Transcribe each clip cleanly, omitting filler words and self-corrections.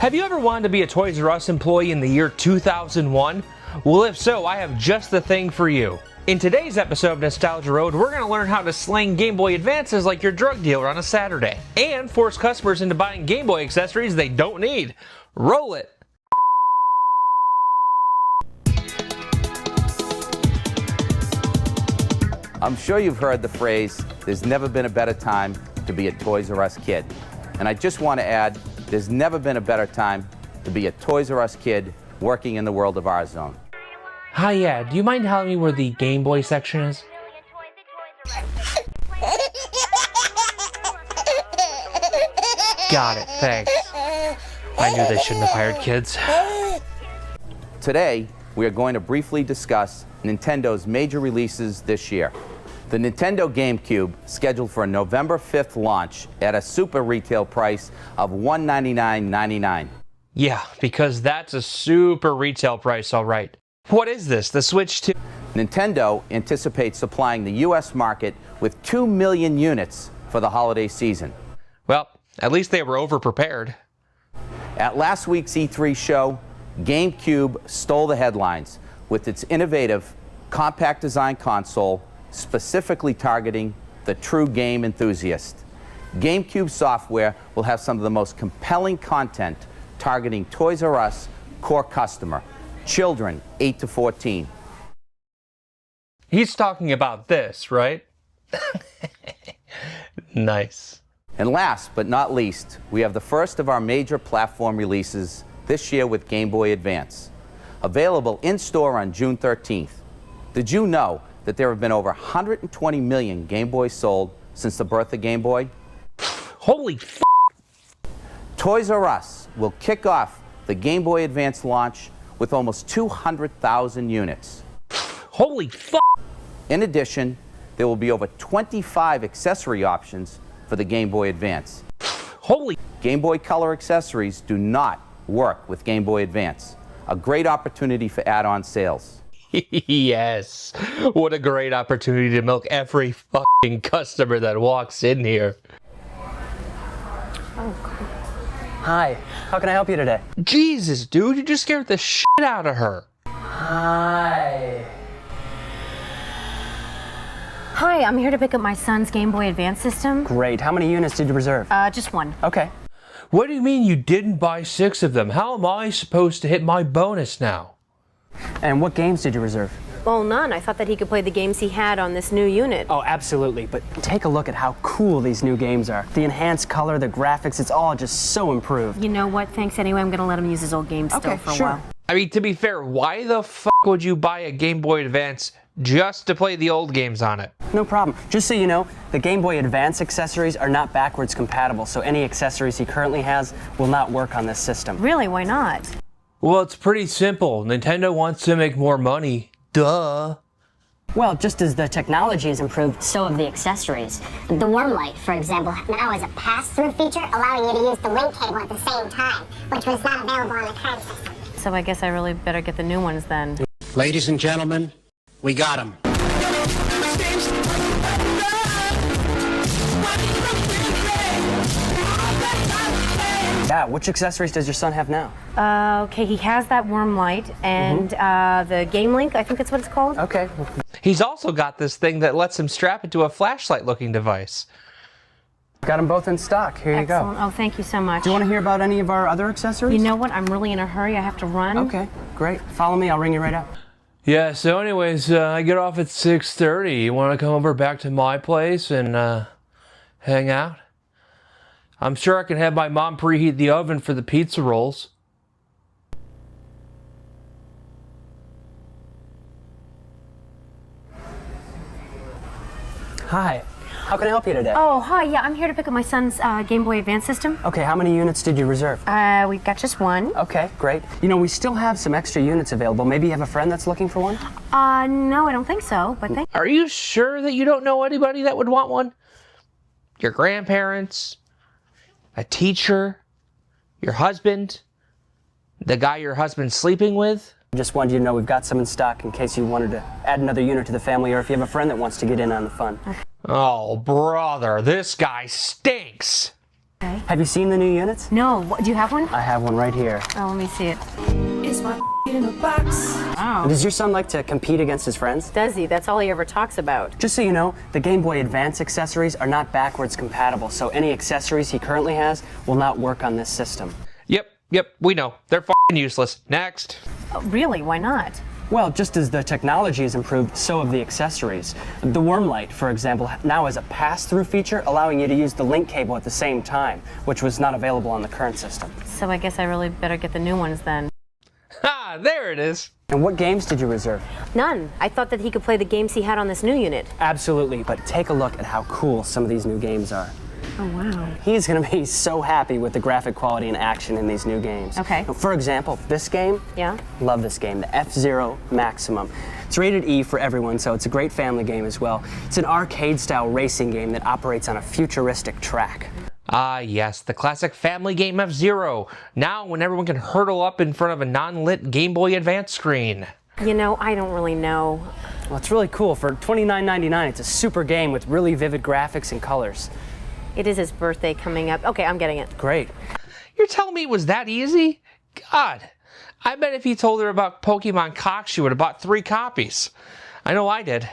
Have you ever wanted to be a Toys R Us employee in the year 2001? Well, if so, I have just the thing for you. In today's episode of Nostalgia Road, we're going to learn how to slang Game Boy Advances like your drug dealer on a Saturday, and force customers into buying Game Boy accessories they don't need. Roll it! I'm sure you've heard the phrase, there's never been a better time to be a Toys R Us kid. And I just want to add, there's never been a better time to be a Toys R Us kid working in the world of our zone. Hi, yeah, do you mind telling me where the Game Boy section is? Got it, thanks. I knew they shouldn't have hired kids. Today, we are going to briefly discuss Nintendo's major releases this year. The Nintendo GameCube, scheduled for a November 5th launch at a super retail price of $199.99. Yeah, because that's a super retail price, all right. What is this, the Switch 2? Nintendo anticipates supplying the U.S. market with 2 million units for the holiday season. Well, at least they were over-prepared. At last week's E3 show, GameCube stole the headlines with its innovative, compact design console specifically targeting the true game enthusiast. GameCube software will have some of the most compelling content targeting Toys R Us core customer, children 8 to 14. He's talking about this, right? Nice. And last but not least, we have the first of our major platform releases this year with Game Boy Advance. Available in-store on June 13th. Did you know that there have been over 120 million Game Boys sold since the birth of Game Boy? Holy f***! Toys R Us will kick off the Game Boy Advance launch with almost 200,000 units. Holy f***! In addition, there will be over 25 accessory options for the Game Boy Advance. Holy... Game Boy Color accessories do not work with Game Boy Advance. A great opportunity for add-on sales. Yes, what a great opportunity to milk every fucking customer that walks in here. Oh, cool. Hi, how can I help you today? Jesus, dude, you just scared the shit out of her. Hi. Hi, I'm here to pick up my son's Game Boy Advance system. Great, how many units did you reserve? Just one. Okay. What do you mean you didn't buy 6 of them? How am I supposed to hit my bonus now? And what games did you reserve? Well, none. I thought that he could play the games he had on this new unit. Oh, absolutely, but take a look at how cool these new games are. The enhanced color, the graphics, it's all just so improved. You know what? Thanks anyway. I'm gonna let him use his old games still for a while. I mean, to be fair, why the fuck would you buy a Game Boy Advance just to play the old games on it? No problem. Just so you know, the Game Boy Advance accessories are not backwards compatible, so any accessories he currently has will not work on this system. Really? Why not? Well, it's pretty simple. Nintendo wants to make more money. Duh. Well, just as the technology has improved, so have the accessories. The Worm Light, for example, now has a pass-through feature allowing you to use the link cable at the same time, which was not available on the current system. So I guess I really better get the new ones then. Ladies and gentlemen, we got him. yeah, which accessories does your son have now? Okay, he has that Worm Light and the Game Link, I think that's what it's called. Okay. He's also got this thing that lets him strap it to a flashlight-looking device. Got them both in stock. Here you go. Oh, thank you so much. Do you want to hear about any of our other accessories? You know what? I'm really in a hurry. I have to run. Okay, great. Follow me. I'll ring you right up. Yeah, so anyways, I get off at 6:30. You want to come over back to my place and hang out? I'm sure I can have my mom preheat the oven for the pizza rolls. Hi. How can I help you today? Oh, hi. Yeah, I'm here to pick up my son's Game Boy Advance system. Okay, how many units did you reserve? We've got just one. Okay, great. You know, we still have some extra units available. Maybe you have a friend that's looking for one? No, I don't think so, but thank you. Are you sure that you don't know anybody that would want one? Your grandparents? A teacher? Your husband? The guy your husband's sleeping with? Just wanted you to know we've got some in stock in case you wanted to add another unit to the family or if you have a friend that wants to get in on the fun. Oh, brother, this guy stinks. Have you seen the new units? No, do you have one? I have one right here. Oh, let me see it. It's my in a box. Wow. Does your son like to compete against his friends? Does he? That's all he ever talks about. Just so you know, the Game Boy Advance accessories are not backwards compatible, so any accessories he currently has will not work on this system. Yep, we know. They're f***ing useless. Next. Oh, really? Why not? Well, just as the technology has improved, so have the accessories. The Worm Light, for example, now has a pass-through feature allowing you to use the link cable at the same time, which was not available on the current system. So I guess I really better get the new ones then. Ha! There it is. And what games did you reserve? None. I thought that he could play the games he had on this new unit. Absolutely, but take a look at how cool some of these new games are. Oh, wow. He's going to be so happy with the graphic quality and action in these new games. Okay. For example, this game, Yeah? love this game, the F-Zero Maximum. It's rated E for everyone, so it's a great family game as well. It's an arcade-style racing game that operates on a futuristic track. Ah, yes, the classic family game F-Zero. Now when everyone can hurtle up in front of a non-lit Game Boy Advance screen. You know, I don't really know. Well, it's really cool. For $29.99, it's a super game with really vivid graphics and colors. It is his birthday coming up. Okay, I'm getting it. Great. You're telling me it was that easy? God, I bet if he told her about Pokemon Cox, she would have bought 3 copies. I know I did.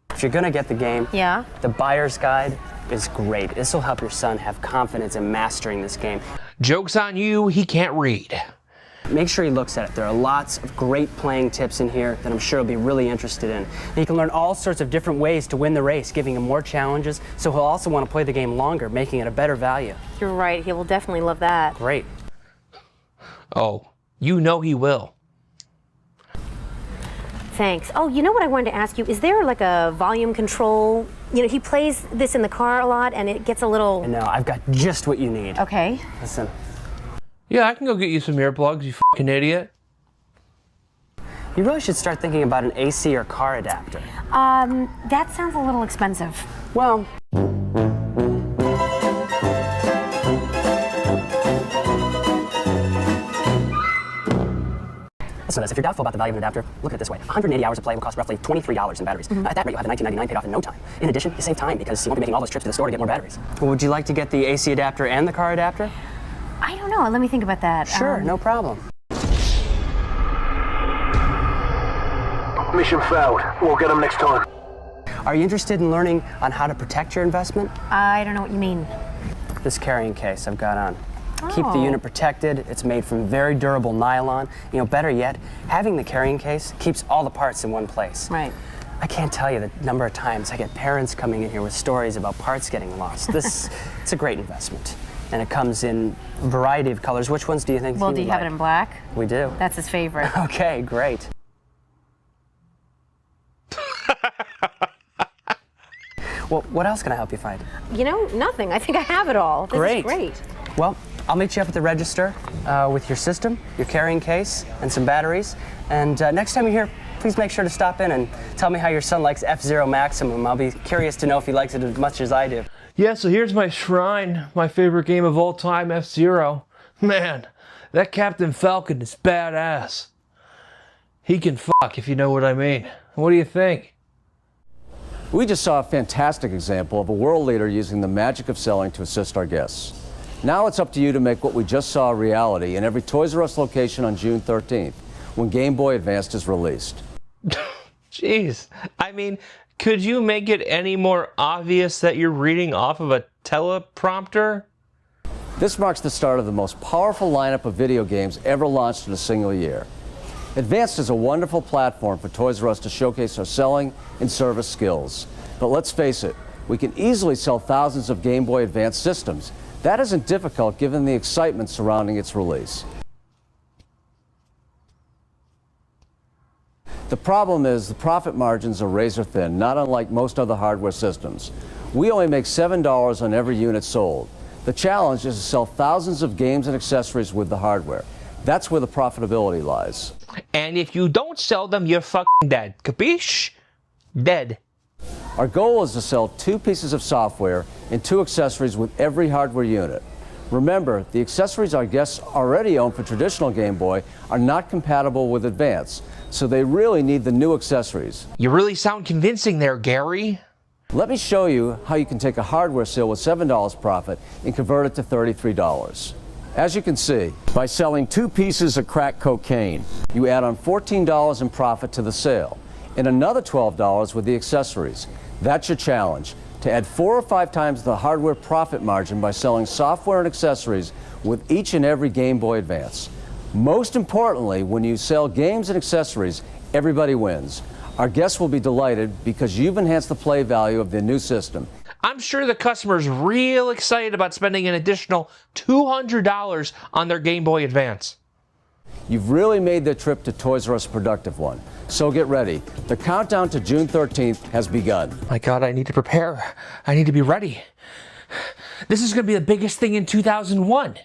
If you're going to get the game, Yeah? the buyer's guide is great. This will help your son have confidence in mastering this game. Joke's on you, he can't read. Make sure he looks at it. There are lots of great playing tips in here that I'm sure he'll be really interested in. And you can learn all sorts of different ways to win the race, giving him more challenges, so he'll also want to play the game longer, making it a better value. You're right. He will definitely love that. Great. Oh, you know he will. Thanks. Oh, you know what I wanted to ask you? Is there like a volume control? You know, he plays this in the car a lot and it gets a little... And now I've got just what you need. Okay. Listen. Yeah, I can go get you some earplugs, you f***ing idiot. You really should start thinking about an AC or car adapter. That sounds a little expensive. Well, listen, if you're doubtful about the value of an adapter, look at it this way. 180 hours of play will cost roughly $23 in batteries. At that rate, you'll have the $19.99 paid off in no time. In addition, you save time because you won't be making all those trips to the store to get more batteries. Well, would you like to get the AC adapter and the car adapter? I don't know. Let me think about that. Sure, no problem. Mission failed. We'll get them next time. Are you interested in learning on how to protect your investment? I don't know what you mean. This carrying case I've got on. Keep the Oh. unit protected. It's made from very durable nylon. You know, better yet, having the carrying case keeps all the parts in one place. Right. I can't tell you the number of times I get parents coming in here with stories about parts getting lost. It's a great investment. And it comes in a variety of colors. Which ones do you think Well, he do you would have it like? in black? We do. That's his favorite. Okay, great. Well, what else can I help you find? You know, nothing. I think I have it all. This Great. is great. Well, I'll meet you up at the register with your system, your carrying case, and some batteries. And next time you're here, please make sure to stop in and tell me how your son likes F-Zero Maximum. I'll be curious to know if he likes it as much as I do. Yeah, so here's my shrine, my favorite game of all time, F-Zero. Man, that Captain Falcon is badass. He can fuck, if you know what I mean. What do you think? We just saw a fantastic example of a world leader using the magic of selling to assist our guests. Now it's up to you to make what we just saw a reality in every Toys R Us location on June 13th, when Game Boy Advance is released. Jeez, I mean, could you make it any more obvious that you're reading off of a teleprompter? This marks the start of the most powerful lineup of video games ever launched in a single year. Advanced is a wonderful platform for Toys R Us to showcase our selling and service skills. But let's face it, we can easily sell thousands of Game Boy Advance systems. That isn't difficult given the excitement surrounding its release. The problem is the profit margins are razor thin, not unlike most other hardware systems. We only make $7 on every unit sold. The challenge is to sell thousands of games and accessories with the hardware. That's where the profitability lies. And if you don't sell them, you're fucking dead. Capiche? Dead. Our goal is to sell 2 pieces of software and 2 accessories with every hardware unit. Remember, the accessories our guests already own for traditional Game Boy are not compatible with Advance, so they really need the new accessories. You really sound convincing there, Gary. Let me show you how you can take a hardware sale with $7 profit and convert it to $33. As you can see, by selling 2 pieces of crack cocaine, you add on $14 in profit to the sale and another $12 with the accessories. That's your challenge, to add 4 or 5 times the hardware profit margin by selling software and accessories with each and every Game Boy Advance. Most importantly, when you sell games and accessories, everybody wins. Our guests will be delighted because you've enhanced the play value of the new system. I'm sure the customer's real excited about spending an additional $200 on their Game Boy Advance. You've really made the trip to Toys R Us a productive one. So get ready. The countdown to June 13th has begun. My God, I need to prepare. I need to be ready. This is going to be the biggest thing in 2001.